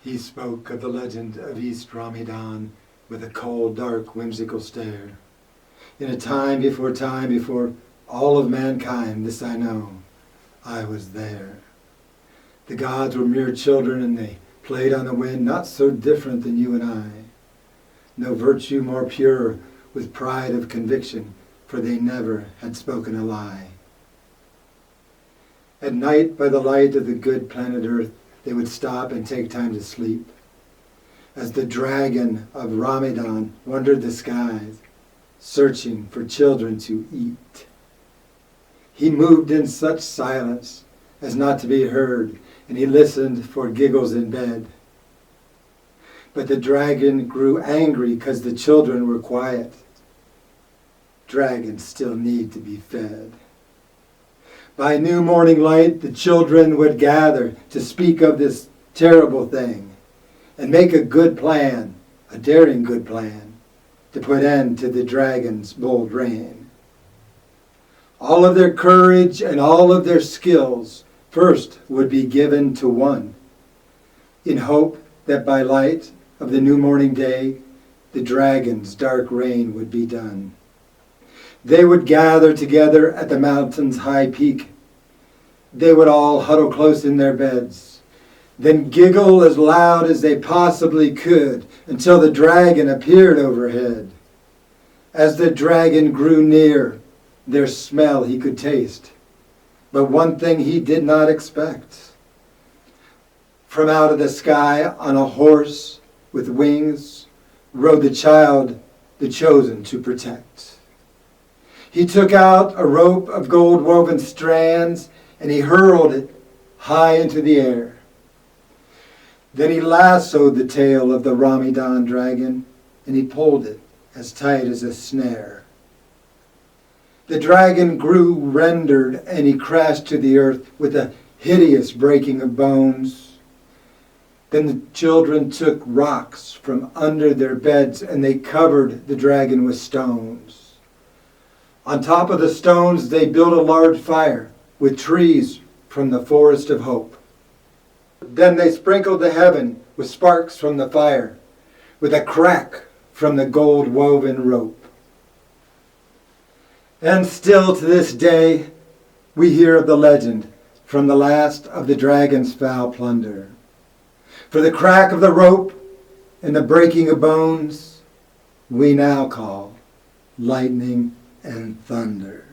He spoke of the legend of East Romeedon with a cold, dark, whimsical stare. In a time, before all of mankind, this I know, I was there. The gods were mere children and they played on the wind, not so different than you and I. No virtue more pure with pride of conviction, for they never had spoken a lie. At night, by the light of the good planet Earth, they would stop and take time to sleep. As the dragon of Romeedon wandered the skies, searching for children to eat. He moved in such silence as not to be heard, and he listened for giggles in bed. But the dragon grew angry because the children were quiet. Dragons still need to be fed. By new morning light, the children would gather to speak of this terrible thing and make a good plan, a daring good plan, to put end to the dragon's bold reign. All of their courage and all of their skills first would be given to one, in hope that by light of the new morning day, the dragon's dark reign would be done. They would gather together at the mountain's high peak. They would all huddle close in their beds, then giggle as loud as they possibly could until the dragon appeared overhead. As the dragon grew near, their smell he could taste. But one thing he did not expect. From out of the sky on a horse with wings rode the child, the chosen to protect. He took out a rope of gold-woven strands and he hurled it high into the air. Then he lassoed the tail of the Romeedon dragon and he pulled it as tight as a snare. The dragon grew rendered and he crashed to the earth with a hideous breaking of bones. Then the children took rocks from under their beds and they covered the dragon with stones. On top of the stones, they built a large fire with trees from the forest of hope. Then they sprinkled the heaven with sparks from the fire, with a crack from the gold-woven rope. And still to this day, we hear of the legend from the last of the dragon's foul plunder. For the crack of the rope and the breaking of bones, we now call lightning and thunder.